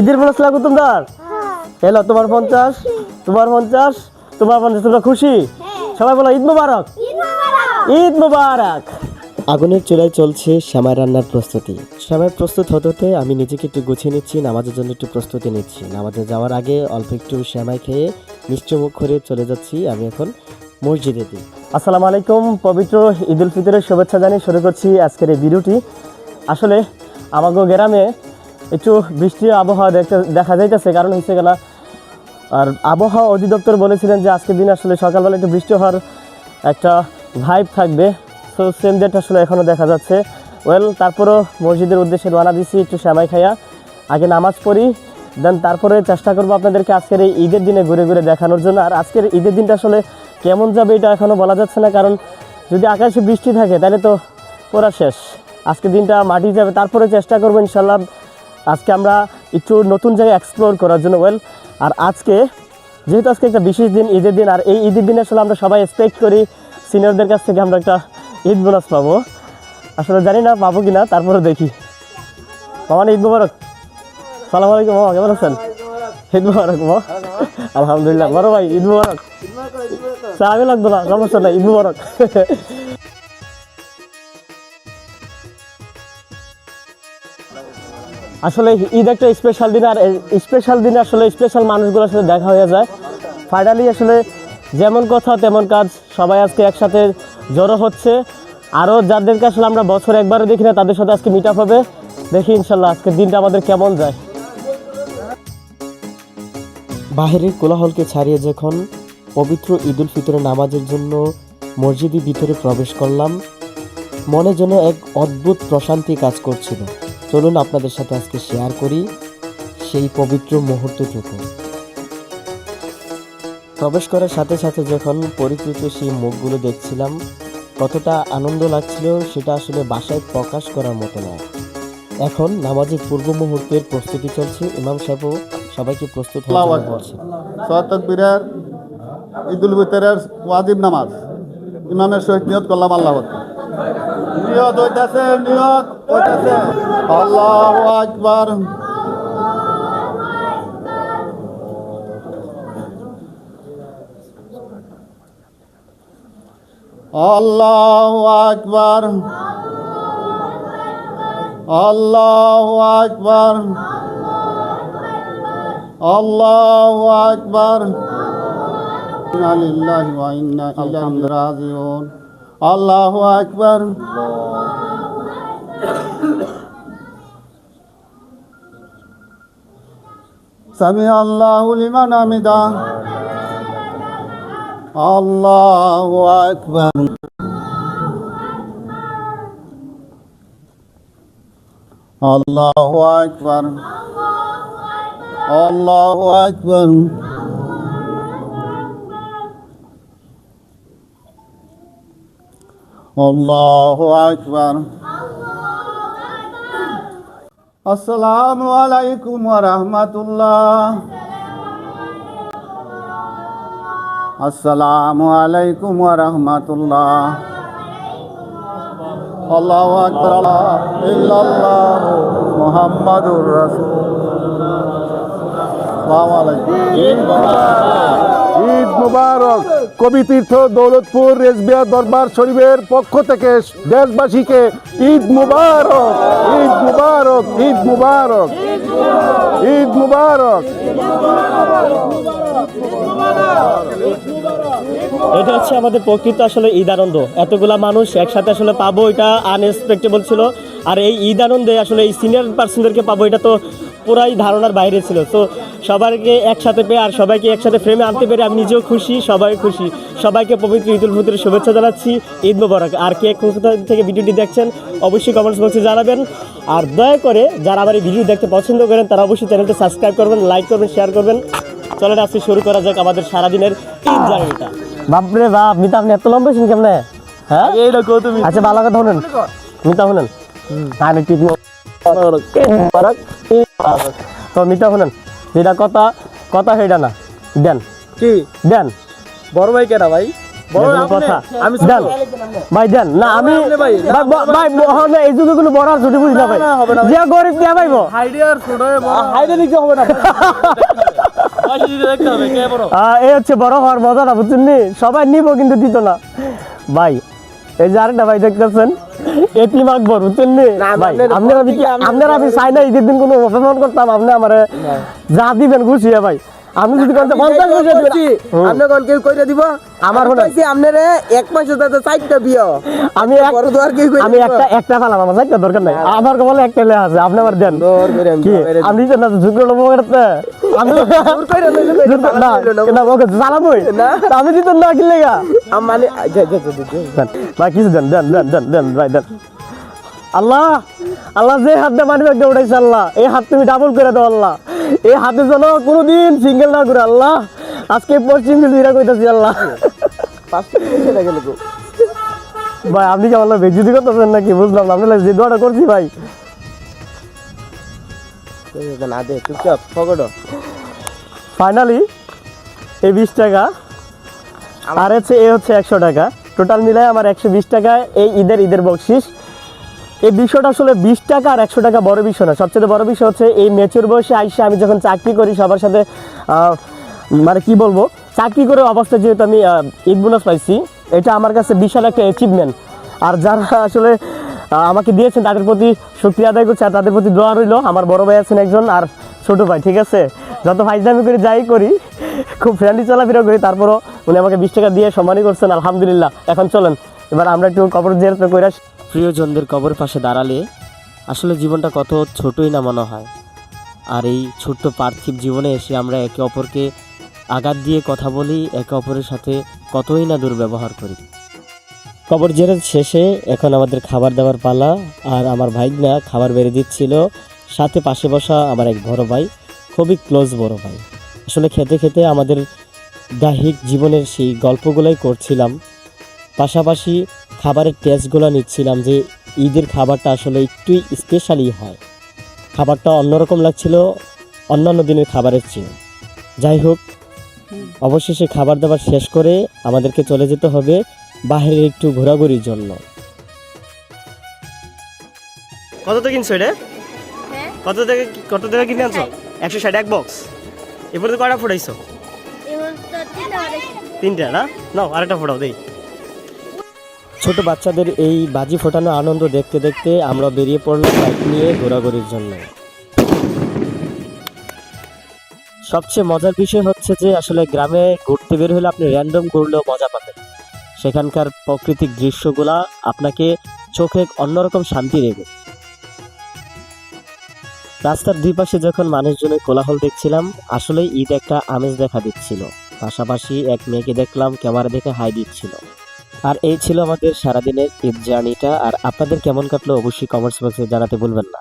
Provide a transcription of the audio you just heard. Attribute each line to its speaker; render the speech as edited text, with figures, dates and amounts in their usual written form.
Speaker 1: ঈদের বোনাস লাগবে তোমার? এলো তোমার 50, তোমার 50, তোমার 50। তোমরা খুশি? সবাই বলো ঈদ মোবারক, ঈদ মোবারক। আগুনের চুলায় চলছে সেমাই রান্নার প্রস্তুতি। সেমাই প্রস্তুত হতে হতে আমি নিজেকে একটু গুছিয়ে নিচ্ছি, নামাজের জন্য একটু প্রস্তুতি নিচ্ছি। নামাজে যাওয়ার আগে অল্প একটু সেমাই খেয়ে মিষ্টি মুখ করে চলে যাচ্ছি আমি এখন মসজিদে। আসসালামু আলাইকুম, পবিত্র ঈদ উল ফিতরের শুভেচ্ছা জানিয়ে শুরু করছি আজকের এই ভিডিওটি। আসলে আমাগো গ্রামে একটু বৃষ্টির আবহাওয়া দেখা যাইতেছে, কারণ হচ্ছে কেনা, আর আবহাওয়া অধিদপ্তর বলেছিলেন যে আজকের দিন আসলে সকালবেলা একটু বৃষ্টি হওয়ার একটা ভাইব থাকবে। সো সেম ডেট আসলে এখনও দেখা যাচ্ছে। তারপরেও মসজিদের উদ্দেশ্যে রওনা দিছি একটু সেমাই খাইয়া, আগে নামাজ পড়ি, দেন তারপরে চেষ্টা করবো আপনাদেরকে আজকের এই ঈদের দিনে ঘুরে ঘুরে দেখানোর জন্য। আর আজকের ঈদের দিনটা আসলে কেমন যাবে এটা এখনও বলা যাচ্ছে না, কারণ যদি আকাশে বৃষ্টি থাকে তাহলে তো পুরা শেষ। আজকের দিনটা মাটি যাবে, তারপরে চেষ্টা করবো ইনশাল্লাহ আজকে আমরা একটু নতুন জায়গায় এক্সপ্লোর করার জন্য। আর আজকে যেহেতু আজকে একটা বিশেষ দিন, ঈদের দিন, আর এই ঈদের দিনে আসলে আমরা সবাই এক্সপেক্ট করি সিনিয়রদের কাছ থেকে আমরা একটা ঈদ বোনাস পাবো। আসলে জানি না পাবো কিনা, তারপরে দেখি। মামা ঈদ মুবারক। সালাম আলাইকুম মামা, কেমন আছেন? ঈদ মুবারক মামা। আলহামদুলিল্লাহ। বড় ভাই ঈদ মুবারক। আমি লাগতো না, সমস্যা নাই, ঈদ মুবারক। আসলে ঈদ একটা স্পেশাল দিন, আর স্পেশাল দিনে আসলে স্পেশাল মানুষগুলোর সাথে দেখা হয়ে যায়। ফাইনালি আসলে যেমন কথা তেমন কাজ, সবাই আজকে একসাথে জড়ো হচ্ছে। আরও যাদেরকে আসলে আমরা বছর একবারও দেখি না, তাদের সাথে আজকে মিট আপ হবে। দেখি ইনশাল্লাহ আজকের দিনটা আমাদের কেমন যায়। বাহিরের কোলাহলকে ছাড়িয়ে যখন পবিত্র ঈদ উল ফিতরের নামাজের জন্য মসজিদের ভিতরে প্রবেশ করলাম, মনে যেন এক অদ্ভুত প্রশান্তি কাজ করছিল। চলুন আপনাদের সাথে আজকে শেয়ার করি সেই পবিত্র মুহূর্তটুকু। প্রবেশ করার সাথে সাথে যখন পরিচিত সেই মুখগুলো দেখছিলাম, কতটা আনন্দ লাগছিল সেটা আসলে ভাষায় প্রকাশ করার মতো নয়। এখন নামাজের পূর্ব মুহূর্তের প্রস্তুতি চলছে। ইমাম সাহেব সবাইকে প্রস্তুত হওয়ার জন্য বলছেন।
Speaker 2: তাকবীরের ঈদ উল ফিতরের ওয়াজিব নামাজ ইমামের সহিত নিয়ত করলাম। আল্লাহ নিয়ত হইতেছে, নিয়ত হইতেছে। আল্লাহু আকবার। আল্লাহু আকবার। আল্লাহু আকবার। আল্লাহু আকবার। ইন্না লিল্লাহি ওয়া ইন্না ইলাইহি রাজিউন। আল্লাহু আকবার। সামি আল্লাহু লিমান হামিদা। আল্লাহু আকবার। আল্লাহু আকবার। আল্লাহু আকবার। আল্লাহু আকবার। আসসালামু আলাইকুম ওয়া রাহমাতুল্লাহ। আসসালামু আলাইকুম ওয়া রাহমাতুল্লাহ। আল্লাহু আকবার। লা ইল্লাল্লাহু মুহাম্মাদুর রাসূলুল্লাহ। আসসালামু আলাইকুম। ঈদ মুবারক। কবি তীর্থ দৌলতপুর রেজবিয়া দরবার শরীফের পক্ষ থেকে দেশবাসীকে ঈদ মুবারক, ঈদ মুবারক, ঈদ মুবারক, ঈদ মুবারক।
Speaker 1: এটা হচ্ছে আমাদের প্রকৃত আসলে ঈদ আনন্দ। এতগুলা মানুষ একসাথে আসলে পাবো, এটা আনএক্সপেক্টেবল ছিল। আর এই ঈদ আনন্দে আসলে এই সিনিয়র পার্সনদেরকে পাবো, এটা তো পুরাই ধারণার বাইরে ছিল। তো সবাইকে একসাথে পেয়ে আর সবাইকে একসাথে ফ্রেমে আনতে পেরে আমি নিজেও খুশি, সবাই খুশি। সবাইকে পবিত্র ঈদ উল ফিতরের শুভেচ্ছা জানাচ্ছি। ঈদ মোবারক। আর কে কোথা থেকে ভিডিওটি দেখছেন অবশ্যই কমেন্টস বক্সে জানাবেন। আর দয়া করে যারা আমার এই ভিডিও দেখতে পছন্দ করেন তারা অবশ্যই চ্যানেলটি সাবস্ক্রাইব করবেন, লাইক করবেন, শেয়ার করবেন। চলেন আজকে শুরু করা যাক আমাদের সারাদিনের ঈদ জার্নিটা। বাপরে বাপ, মিতা আপনি এত লম্বা ছিলেন কেমনে? হ্যাঁ আচ্ছা, ভালো কথা শুনেন মিতা, শুনেন। তো মিতা শুনেন, যেটা কথা কথা সেটা না দেন। কি দেন? বড় ভাই কেনা ভাই, এরকম কথা দেন ভাই দেন না আমি ভাই ভাই এই যুগে কোনো বড় আর ছুটি বুঝি না ভাই যে গরিব কে পাইবো এই হচ্ছে বড় হওয়ার মজাটা বুঝছেন নি সবাই নিব কিন্তু দিত না ভাই এই যে আরেকটা ভাই দেখতেছেন এটিম আকবর বুঝছেন নি ভাই আপনারা আমি চাই না ঈদের দিন কোনো অপমান করতাম আপনি আমারে যা দিবেন খুশি ভাই আপনি যদি কোনটা 50 পয়সা দিবেন
Speaker 3: আপনি কোন কেউ কইরা দিব
Speaker 1: আমার হলো
Speaker 3: কইছি আপনারে এক মাসে তো চারটা বিয়া
Speaker 1: আমি
Speaker 3: বড় দোয়ার কেউ কইরা
Speaker 1: আমি একটা পালাম আমার চাইতে দরকার নাই আমার বলে একটা লে আছে আপনি আমার দেন
Speaker 3: দর করে আমি
Speaker 1: কি আমি তো না ঝুঁকলো লোক করতে আমি
Speaker 3: দূর কইরা
Speaker 1: না ওকে জ্বালাবই আমি দিত না কি লেগা
Speaker 3: মানে
Speaker 1: ভাই কিছু দেন দেন দেন দেন দেন ভাই দেন আল্লাহ আল্লাহ যে হাত দিয়ে মানি ব্যাগটা উঠাইছে আল্লাহ এই হাত তুমি ডাবল করে দাও আল্লাহ এই হাতে যেন কোনোদিন সিঙ্গেল না করে আল্লাহ আজকে পশ্চিম দিল্লিরা কইতাছি আল্লাহ
Speaker 3: 5 টাকা গেল গো
Speaker 1: ভাই আপনি কি আল্লাহ বেজ্জতি করতেছেন নাকি বুঝলাম না আপনি যে দোয়াটা করছি ভাই
Speaker 3: না দে চুপচাপ পকেটো
Speaker 1: ফাইনালি এই 20 টাকা আর হচ্ছে এ হচ্ছে 100 টাকা টোটাল মিলায় আমার 120 টাকা এই ঈদের বকশিস এই বিষয়টা আসলে 20 টাকা আর 100 টাকা বড় বিষয় না সবচেয়ে বড় বিষয় হচ্ছে এই ম্যাচুর বয়সে আইসা আমি যখন চাকরি করি সবার সাথে মানে কি বলবো চাকরি করে অবস্থা যেহেতু আমি ঈদ বোনাস পাইছি এটা আমার কাছে বিশাল একটা অ্যাচিভমেন্ট আর যারা আসলে আমাকে দিয়েছেন তাদের প্রতি শুকরিয়া আদায় করছি আর তাদের প্রতি দোয়া রইল আমার বড় ভাই আছেন একজন আর ছোট ভাই ঠিক আছে যত ফাইজলামি করে যাই করি খুব ফ্রেন্ডলি চলাফেরা করি তারপরও উনি আমাকে 20 টাকা দিয়ে সম্মানই করছেন আলহামদুলিল্লাহ এখন চলেন এবার আমরা একটু কবর জিয়ারত করে আসি প্রিয়জনদের কবর পাশে দাঁড়ালে আসলে জীবনটা কত ছোটই না মনে হয় আর এই ছোট্ট পার্থিব জীবনে এসে আমরা একে অপরকে আঘাত দিয়ে কথা বলি একে অপরের সাথে কতই না দুর্ব্যবহার করি কবর জিয়ারত শেষে এখন আমাদের খাবার দাবার পালা আর আমার ভাইগনা খাবার বেড়ে দিচ্ছিল সাথে পাশে বসা আমার এক বড় ভাই খুবই ক্লোজ বড় ভাই আসলে খেতে খেতে আমাদের দাহিক জীবনের সেই গল্পগুলোই করছিলাম পাশাপাশি খাবারের টেস্টগুলো নিচ্ছিলাম যে ঈদের খাবারটা আসলে একটু স্পেশালি হয় খাবারটা অন্যরকম লাগছিল অন্যান্য দিনের খাবারের চেয়ে যাই হোক অবশেষে খাবার দাবার শেষ করে আমাদেরকে চলে যেতে হবে বাইরে একটু ঘোরাঘুরির জন্য কত টাকা কিনছো এটা কত টাকা কিনে আনছো 160 এক বক্স এরপরে কয়টা ফোটাইছো 3টা না নাও আরেকটা ফোটাও দেই ছোট বাচ্চাদের এই বাজি ফোটানো আনন্দ দেখতে দেখতে আমরা বেরিয়ে পড়লাম বাইক নিয়ে ঘোরাঘুরির জন্য সবচেয়ে মজার বিষয় হচ্ছে যে আসলে গ্রামে ঘুরতে বের হলে আপনি র্যান্ডম ঘুরলেও মজা পাবেন সেখানকার প্রাকৃতিক দৃশ্যগুলা আপনাকে চোখে অন্যরকম শান্তি দেবে রাস্তার দুই পাশে যখন মানুষজনের কোলাহল দেখছিলাম আসলে ঈদ একটা আমেজ দেখা দিচ্ছিল পাশাপাশি এক মেয়েকে দেখলাম ক্যামেরা দেখে হাই দিচ্ছিল আর এই ছিল আমাদের সারাদিনের ঈদ জার্নিটা আর আপনাদের কেমন কাটলো অবশ্যই কমেন্টস বক্সে জানাতে ভুলবেন না